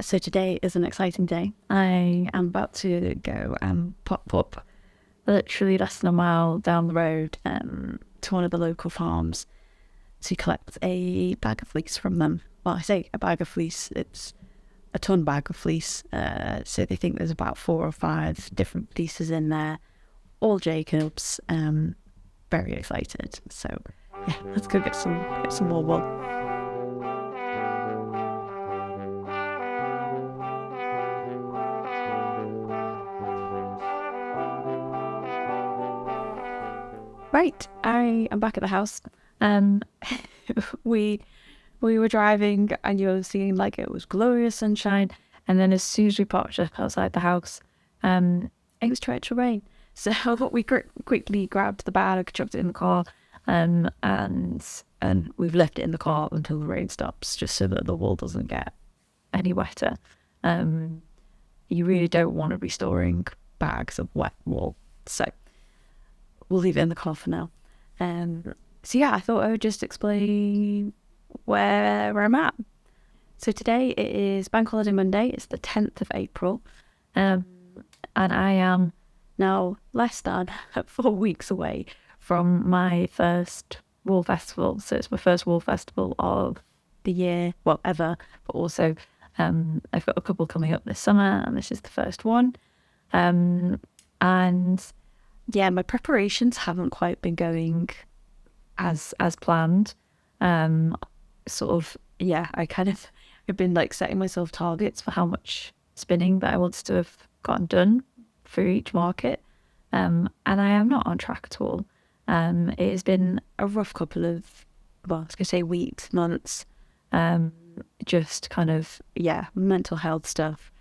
So today is an exciting day. I am about to go and pop up literally less than a mile down the road to one of the local farms to collect a bag of fleece from them. Well, I say a bag of fleece, it's a ton bag of fleece. So they think there's about 4 or 5 different fleeces in there, all Jacobs. Very excited. So yeah, let's go get some more wool. Right, I am back at the house. We were driving and you were seeing like it was glorious sunshine, and then as soon as we parked up outside the house, it was torrential rain. So we quickly grabbed the bag, chucked it in the car, and we've left it in the car until the rain stops, just so that the wool doesn't get any wetter. You really don't want to be storing bags of wet wool, so we'll leave it in the car for now. So yeah, I thought I would just explain where I'm at. So today it is Bank Holiday Monday. It's the 10th of April. And I am now less than 4 weeks away from my first wool festival. So it's my first wool festival of the year, well, ever, but also I've got a couple coming up this summer, and this is the first one. And yeah, my preparations haven't quite been going as planned. I've been like setting myself targets for how much spinning that I wanted to have gotten done for each market. And I am not on track at all. It has been a rough couple of, well, I was going to say weeks, months, just kind of, mental health stuff.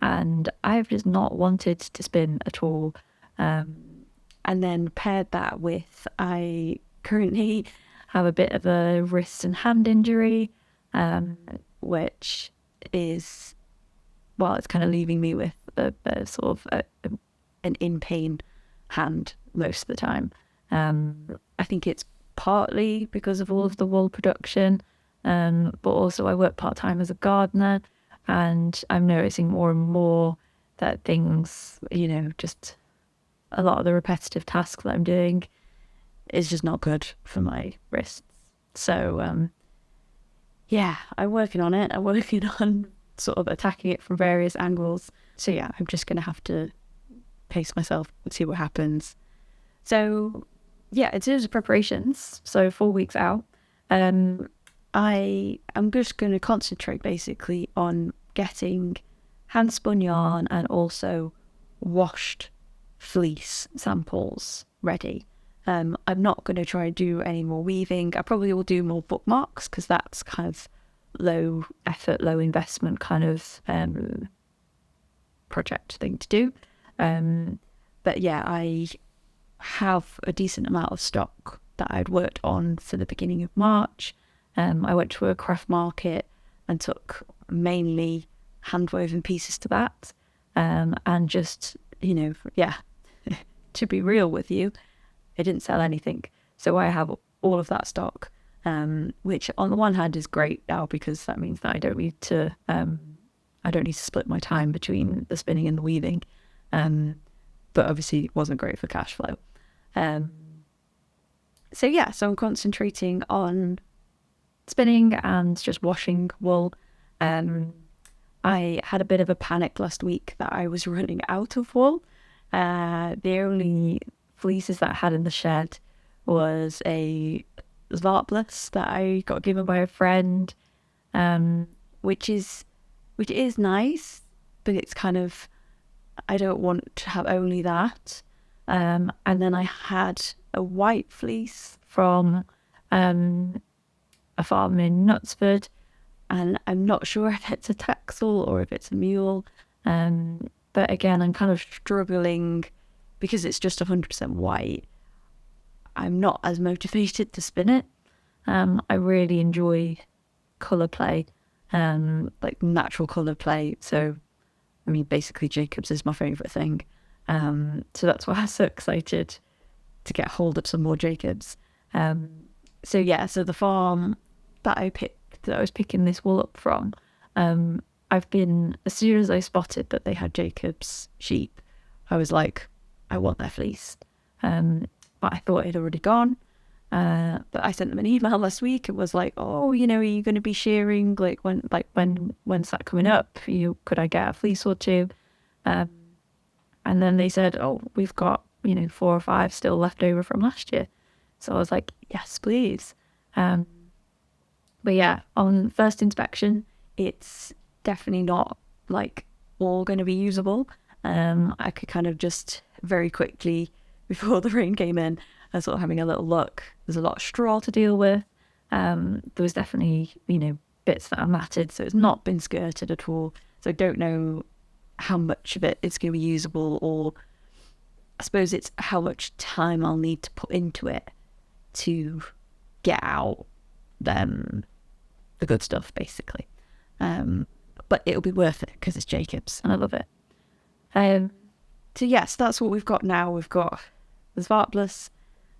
And I've just not wanted to spin at all. And then paired that with, I currently have a bit of a wrist and hand injury, which is, well, it's kind of leaving me with a sort of an in-pain hand most of the time. I think it's partly because of all of the wool production, but also I work part-time as a gardener, and I'm noticing more and more that things, just a lot of the repetitive tasks that I'm doing is just not good for my wrists. So, I'm working on it. I'm working on sort of attacking it from various angles. So yeah, I'm just going to have to pace myself and see what happens. So yeah, in terms of preparations, so 4 weeks out, I am just going to concentrate basically on getting handspun yarn and also washed fleece samples ready. I'm not going to try and do any more weaving. I probably will do more bookmarks because that's kind of low effort, low investment kind of project thing to do. But yeah, I have a decent amount of stock that I'd worked on for the beginning of March. I went to a craft market and took mainly hand-woven pieces to that, and just, to be real with you, I didn't sell anything. So I have all of that stock, which on the one hand is great now because that means that I don't need to split my time between the spinning and the weaving. But obviously it wasn't great for cash flow. So I'm concentrating on spinning and just washing wool. I had a bit of a panic last week that I was running out of wool. The only fleeces that I had in the shed was a Zarpless that I got given by a friend, which is nice, but it's kind of, I don't want to have only that. And then I had a white fleece from a farm in Knutsford, and I'm not sure if it's a Texel or if it's a mule. But again, I'm kind of struggling because it's just 100% white. I'm not as motivated to spin it. I really enjoy colour play, like natural colour play. So, I mean, basically Jacobs is my favourite thing. So that's why I'm so excited to get hold of some more Jacobs. So the farm that I was picking this wool up from, as soon as I spotted that they had Jacob's sheep, I was like, I want their fleece. But I thought it had already gone. But I sent them an email last week. It was like, oh, are you going to be shearing? When's that coming up? Could I get a fleece or two? And then they said, oh, we've got, 4 or 5 still left over from last year. So I was like, yes, please. But yeah, on first inspection, it's definitely not all going to be usable. I could kind of just very quickly, before the rain came in, I sort of having a little look. There's a lot of straw to deal with. There was definitely, bits that are matted, so it's not been skirted at all. So I don't know how much of it is going to be usable, or I suppose it's how much time I'll need to put into it to get out the good stuff, basically. But it'll be worth it because it's Jacob's and I love it. So yes, that's what we've got now. We've got the Svartblus,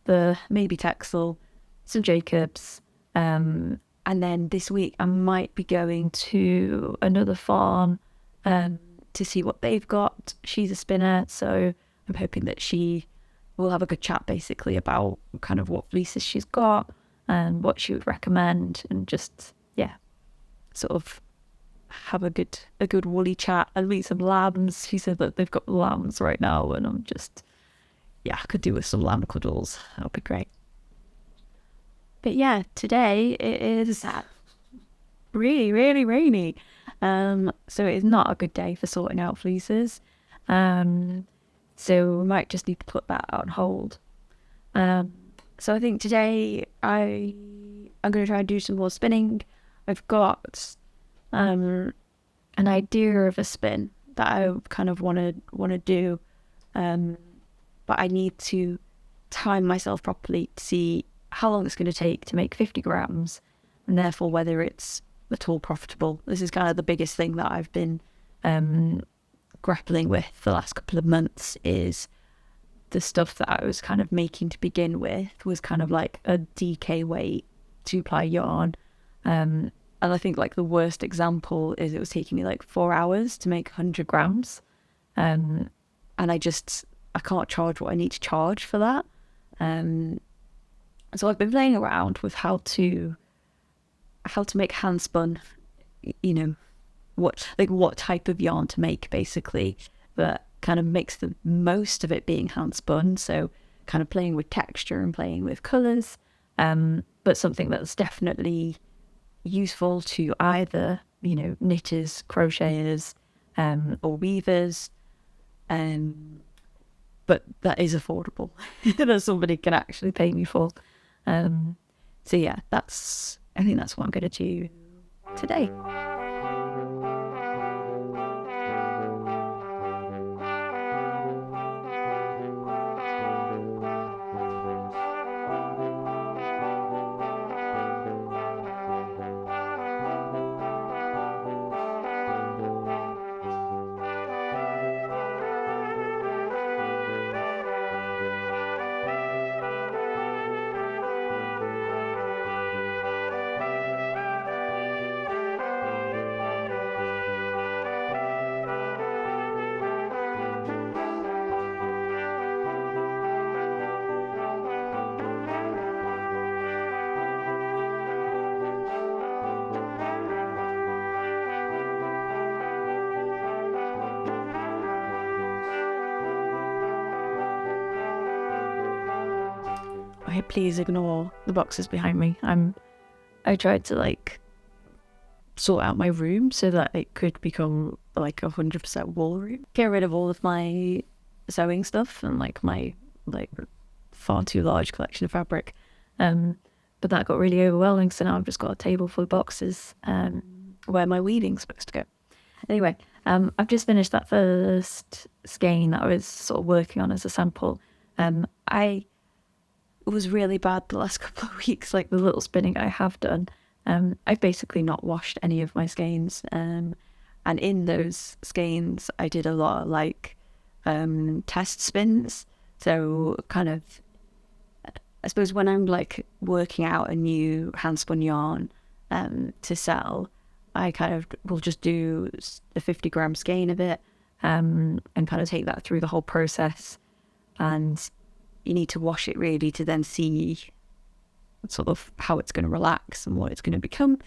the maybe Texel, some Jacob's, and then this week I might be going to another farm to see what they've got. She's a spinner, so I'm hoping that she will have a good chat basically about kind of what fleeces she's got and what she would recommend, and just sort of have a good woolly chat and meet some lambs. She said that they've got lambs right now, and I'm just I could do with some lamb cuddles. That would be great. But yeah, today it is really, really rainy. So it is not a good day for sorting out fleeces. So we might just need to put that on hold. So I think today I'm going to try and do some more spinning. I've got an idea of a spin that I kind of want to do, but I need to time myself properly to see how long it's going to take to make 50 grams, and therefore whether it's at all profitable. This is kind of the biggest thing that I've been grappling with the last couple of months. Is the stuff that I was kind of making to begin with was kind of like a DK weight 2-ply yarn, and I think the worst example is it was taking me 4 hours to make 100 grams, and I can't charge what I need to charge for that. So I've been playing around with how to make handspun, what type of yarn to make basically that kind of makes the most of it being handspun. So kind of playing with texture and playing with colours, but something that's definitely useful to either knitters, crocheters, or weavers, but that is affordable that somebody can actually pay me for. So yeah, I think that's what I'm going to do today. Okay, please ignore the boxes behind me. I tried to sort out my room so that it could become 100% wool room. Get rid of all of my sewing stuff and my far too large collection of fabric. But that got really overwhelming, so now I've just got a table full of boxes where my weaving's supposed to go. Anyway, I've just finished that first skein that I was sort of working on as a sample. It was really bad the last couple of weeks, the little spinning I have done. I've basically not washed any of my skeins, and in those skeins I did a lot of test spins. So kind of, I suppose when I'm working out a new handspun yarn to sell, I kind of will just do a 50-gram skein of it, and kind of take that through the whole process. And you need to wash it really to then see sort of how it's going to relax and what it's going to become.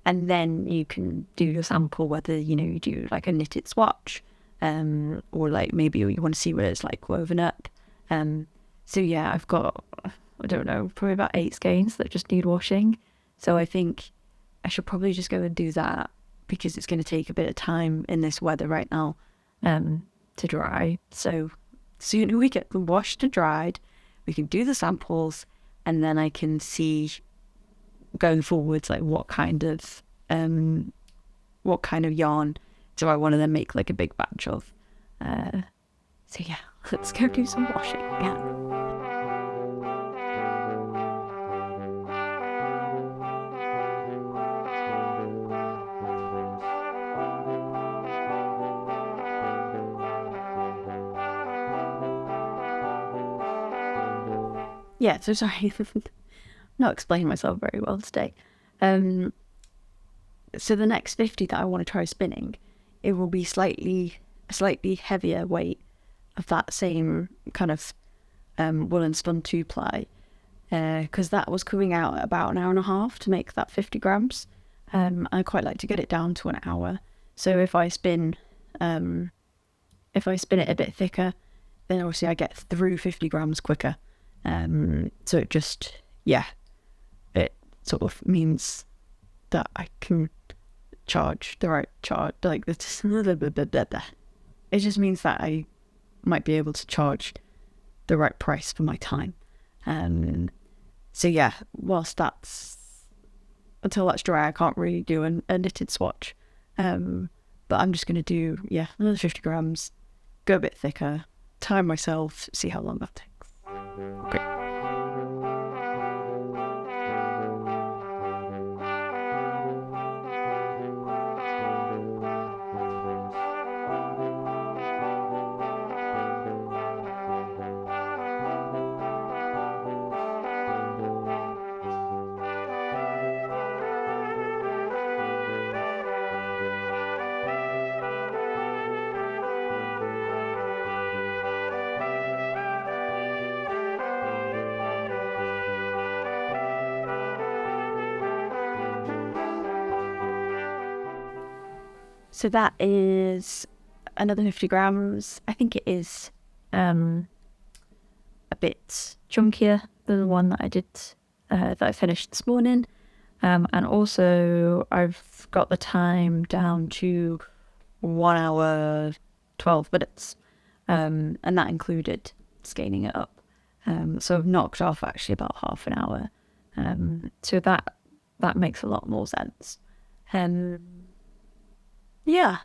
And then you can do your sample, whether, you know, you do like a knitted swatch, or like maybe you want to see where it's like woven up. So yeah, I've got, I don't know, probably about 8 skeins that just need washing. So I think I should probably just go and do that, because it's going to take a bit of time in this weather right now to dry. So sooner we get them washed and dried, we can do the samples, and then I can see going forwards like what kind of yarn do I want to then make like a big batch of. So yeah, let's go do some washing again. Yeah, so sorry, not explaining myself very well today. So the next 50 that I want to try spinning, it will be a slightly heavier weight of that same kind of woolen spun 2-ply, because that was coming out at about an hour and a half to make that 50 grams. I quite like to get it down to an hour. So if I spin it a bit thicker, then obviously I get through 50 grams quicker. So it just, yeah, it sort of means that I can charge the right charge, like this. It just means that I might be able to charge the right price for my time. So yeah, whilst until that's dry, I can't really do a knitted swatch. But I'm just going to do, another 50 grams, go a bit thicker, time myself, see how long that takes. Okay. So that is another 50 grams. I think it is a bit chunkier than the one that I did, that I finished this morning. And also I've got the time down to 1 hour, 12 minutes. And that included scaling it up. So I've knocked off actually about half an hour. So that makes a lot more sense. Yeah,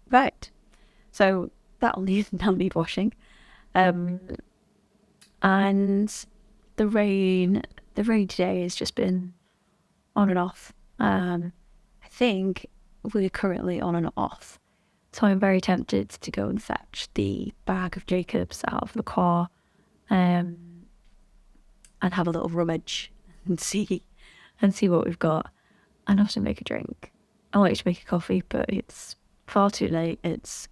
right. So that'll need washing. And the rain today has just been on and off. I think we're currently on and off. So I'm very tempted to go and fetch the bag of Jacobs out of the car, and have a little rummage and see what we've got, and also make a drink. I like to make a coffee, but it's far too late. It's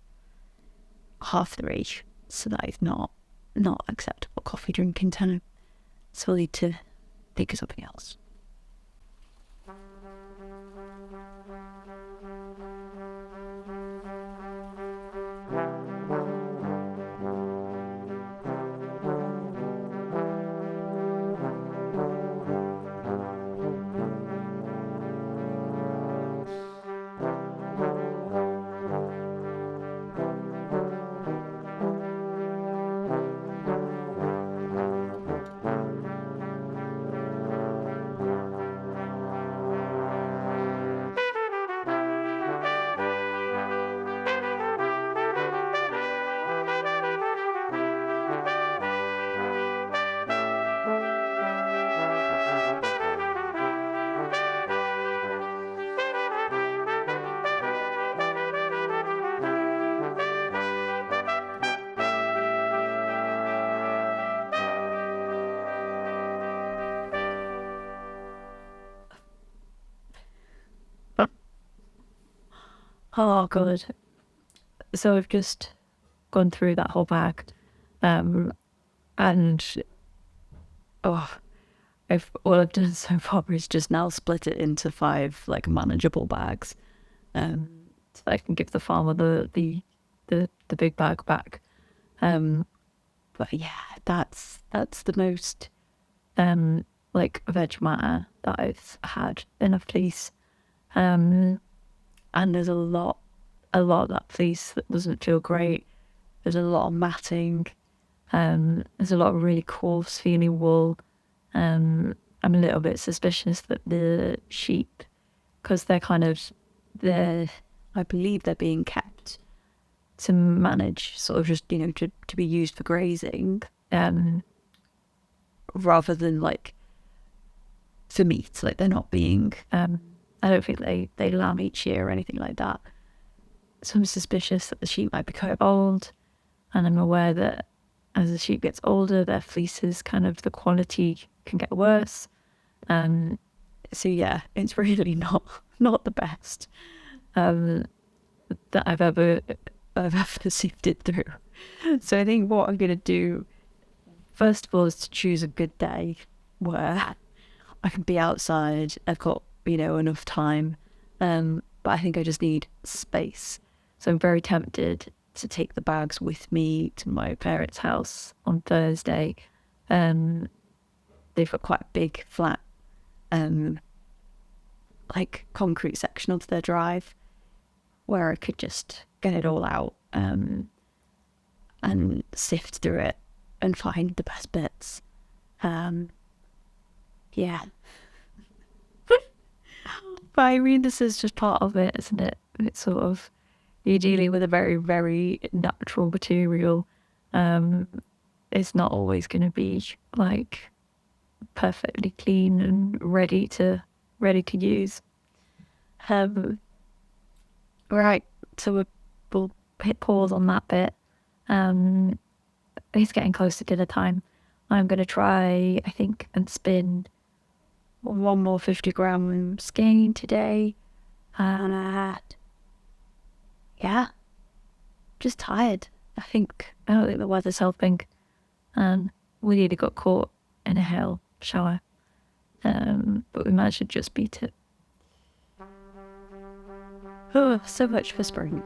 3:30, so that is not acceptable coffee drinking time. So I'll need to think of something else. Oh, good. So I've just gone through that whole bag, and oh, all I've done so far is just now split it into 5 like manageable bags, so that I can give the farmer the big bag back. But yeah, that's the most like veg matter that I've had in a fleece. And there's a lot of that fleece that doesn't feel great. There's a lot of matting. There's a lot of really coarse feeling wool. I'm a little bit suspicious that the sheep, because I believe they're being kept to manage, sort of just, to be used for grazing, rather than like for meat. Like they're not being, I don't think they lamb each year or anything like that. So I'm suspicious that the sheep might be quite old, and I'm aware that as the sheep gets older, their fleeces, kind of the quality can get worse. So yeah, it's really not the best that I've ever sifted through. So I think what I'm gonna do first of all is to choose a good day where I can be outside. I've got enough time, but I think I just need space. So I'm very tempted to take the bags with me to my parents' house on Thursday. They've got quite a big flat, like concrete section onto their drive, where I could just get it all out and sift through it and find the best bits. Yeah. But I mean, this is just part of it, isn't it? It's sort of, you're dealing with a very, very natural material. It's not always going to be like perfectly clean and ready to use. Right, so we'll hit pause on that bit. It's getting close to dinner time. I'm going to try, I think, and spin one more 50-gram skein today. And yeah, just tired. I don't think the weather's helping. And we nearly got caught in a hail shower. But we managed to just beat it. Oh, so much for spring.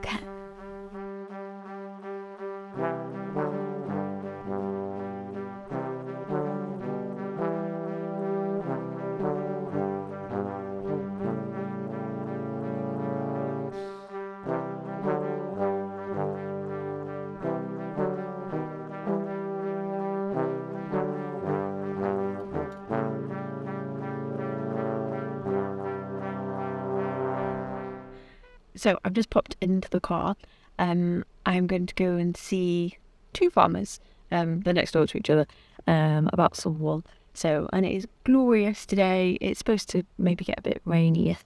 So I've just popped into the car. I'm going to go and see 2 farmers, they're next door to each other, about some wool. So, and it is glorious today. It's supposed to maybe get a bit rainy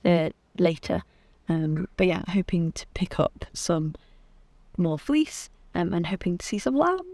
later. But yeah, hoping to pick up some more fleece, and hoping to see some lambs.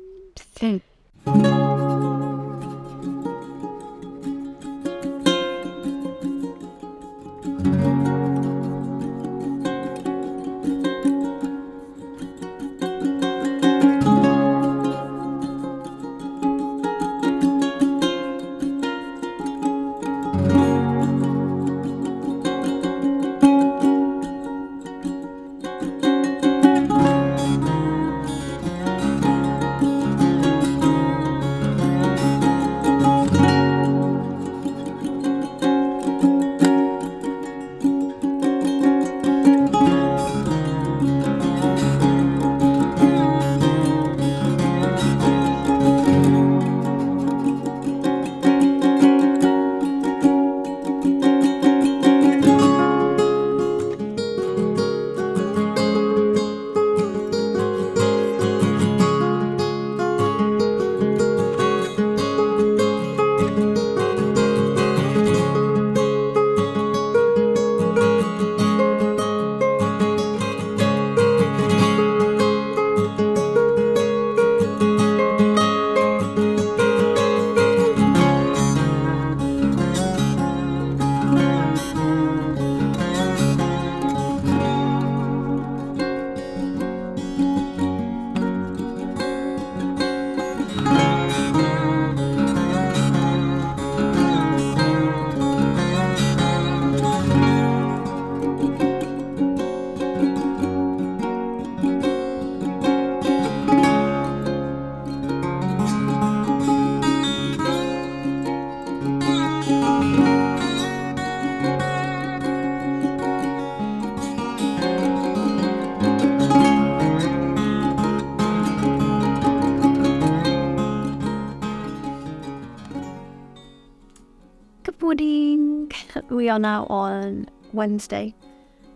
we are now on Wednesday.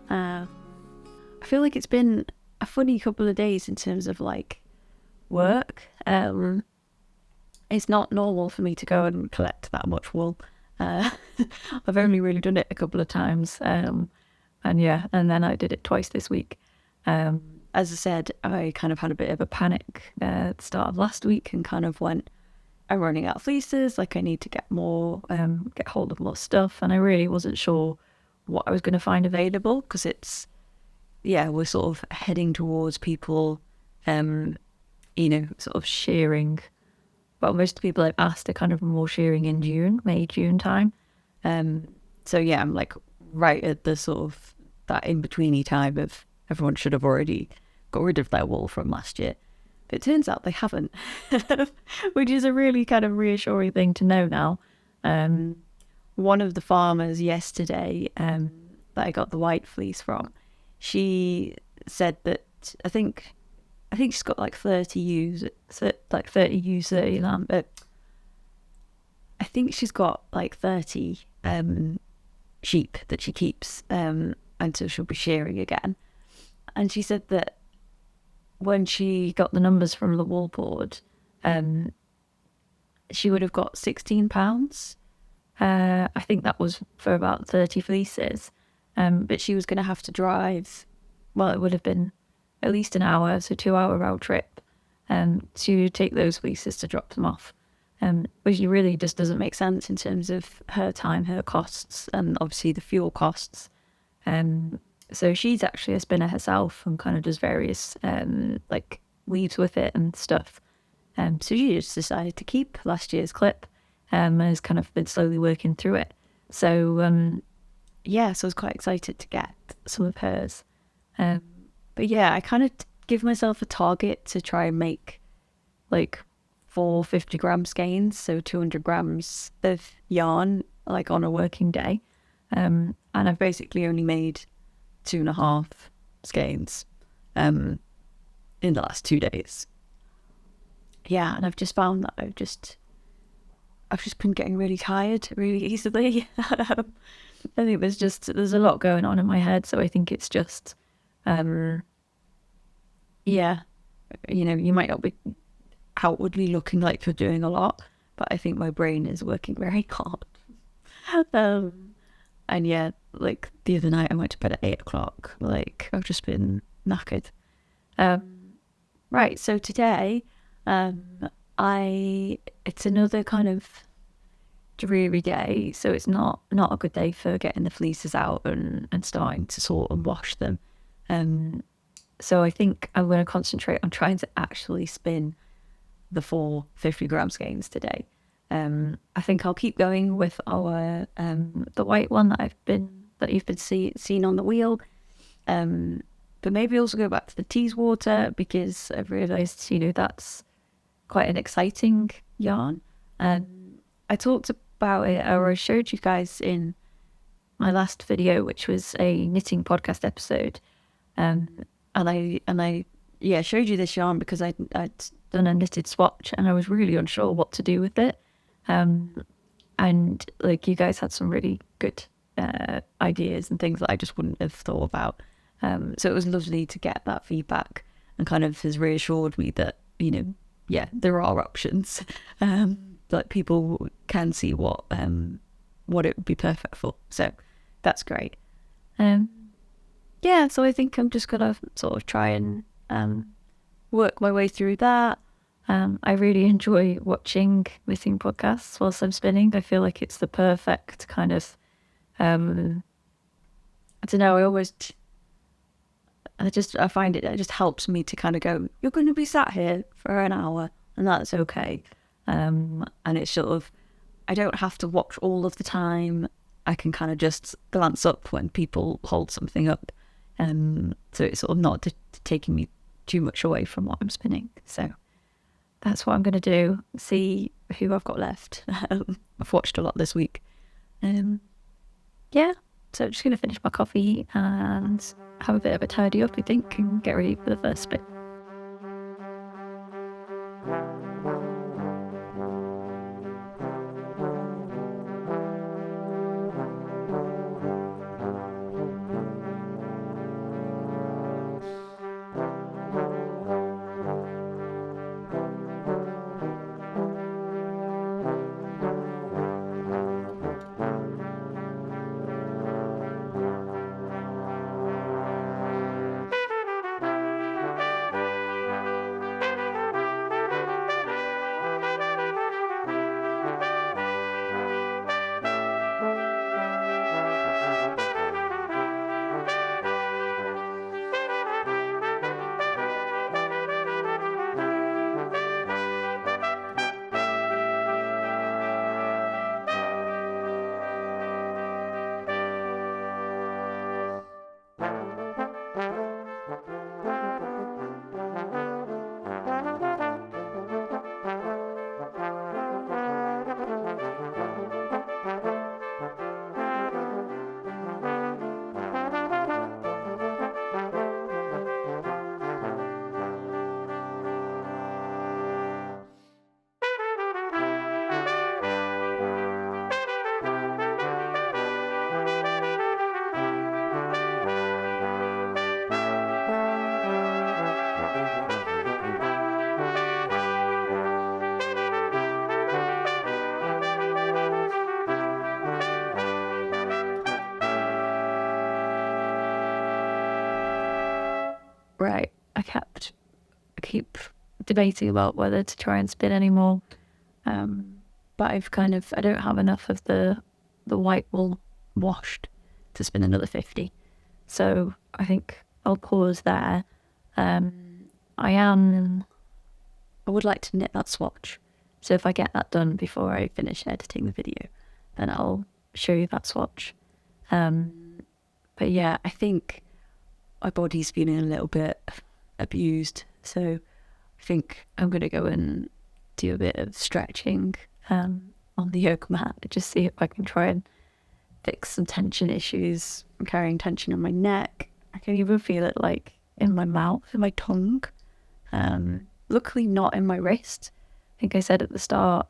I feel like it's been a funny couple of days in terms of like work. It's not normal for me to go and collect that much wool. I've only really done it a couple of times. And then I did it twice this week. As I said, I kind of had a bit of a panic at the start of last week and kind of went, I'm running out of fleeces, like I need to get hold of more stuff. And I really wasn't sure what I was going to find available because we're sort of heading towards people, sort of shearing. But most people I've asked are kind of more shearing in May, June time. I'm like right at the sort of that in-betweeny time of everyone should have already got rid of their wool from last year. But it turns out they haven't, which is a really kind of reassuring thing to know now. One of the farmers yesterday that I got the white fleece from, she said that I think she's got like 30 ewes, like 30 ewes, 30 lamb. But I think she's got like 30 sheep that she keeps until she'll be shearing again. And she said that when she got the numbers from the wool board, she would have got £16. I think that was for about 30 fleeces. But she was going to have to drive, well, it would have been at least an hour, so 2-hour round trip, to take those fleeces to drop them off. Which really just doesn't make sense in terms of her time, her costs, and obviously the fuel costs. So she's actually a spinner herself and kind of does various like weaves with it and stuff. So she just decided to keep last year's clip and has kind of been slowly working through it. So so I was quite excited to get some of hers. But yeah, I kind of give myself a target to try and make like 4 50-gram skeins, so 200 grams of yarn like on a working day. And I've basically only made 2.5 skeins in the last 2 days. Yeah, and I've just found that I've just been getting really tired really easily. I think there's a lot going on in my head, so I think it's just you might not be outwardly looking like you're doing a lot, but I think my brain is working very hard. And yeah, like the other night I went to bed at 8 o'clock. Like I've just been knackered. Right, so today it's another kind of dreary day, so it's not a good day for getting the fleeces out and starting to sort and wash them. So I think I'm going to concentrate on trying to actually spin the 4 50-gram skeins today. I think I'll keep going with our the white one that you've been seen on the wheel, but maybe also go back to the Teeswater because I've realised that's quite an exciting yarn. I talked about it, or I showed you guys in my last video, which was a knitting podcast episode, and I showed you this yarn because I'd done a knitted swatch and I was really unsure what to do with it. And like you guys had some really good ideas and things that I just wouldn't have thought about. So it was lovely to get that feedback and kind of has reassured me that, there are options. That people can see what it would be perfect for. So that's great. So I think I'm just gonna sort of try and work my way through that. I really enjoy watching knitting podcasts whilst I'm spinning. I feel like it's the perfect kind of I don't know, I find it just helps me to kind of go, you're going to be sat here for an hour and that's okay. And it's sort of, I don't have to watch all of the time. I can kind of just glance up when people hold something up. So it's sort of not taking me too much away from what I'm spinning. So that's what I'm going to do. See who I've got left. I've watched a lot this week. So I'm just going to finish my coffee and have a bit of a tidy up, I think, and get ready for the first bit. right, I keep debating about whether to try and spin anymore. But I don't have enough of the white wool washed to spin another 50. So I think I'll pause there. I would like to knit that swatch. So if I get that done before I finish editing the video, then I'll show you that swatch. But yeah, I think my body's feeling a little bit abused. So I think I'm going to go and do a bit of stretching on the yoga mat to just see if I can try and fix some tension issues. I'm carrying tension in my neck. I can even feel it like in my mouth, in my tongue. Luckily not in my wrist. I think I said at the start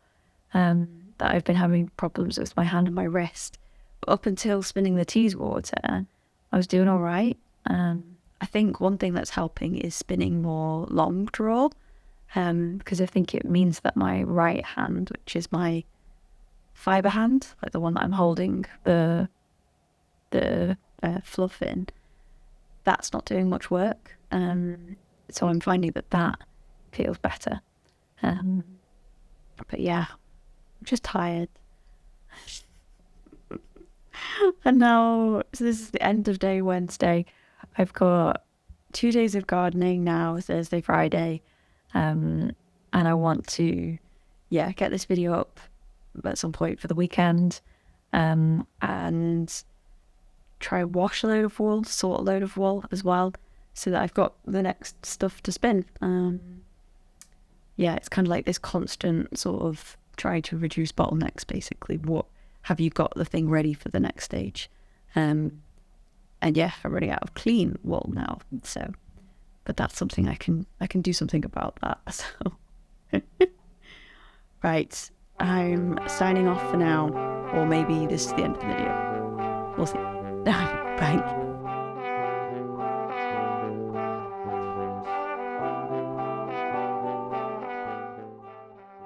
that I've been having problems with my hand and my wrist. But up until spinning the tease water, I was doing all right. I think one thing that's helping is spinning more long draw, because I think it means that my right hand, which is my fibre hand, like the one that I'm holding the fluff in, that's not doing much work. So I'm finding that feels better. But yeah, I'm just tired. And now, so this is the end of day Wednesday. I've got 2 days of gardening now, Thursday, Friday. And I want to, get this video up at some point for the weekend. And try wash a load of wool, sort a load of wool as well, so that I've got the next stuff to spin. It's kind of like this constant sort of try to reduce bottlenecks, basically. What have you got the thing ready for the next stage? And yeah, I'm running out of clean wool now, so, but that's something I can do something about that. So right, I'm signing off for now, or maybe this is the end of the video. We'll see. Bye.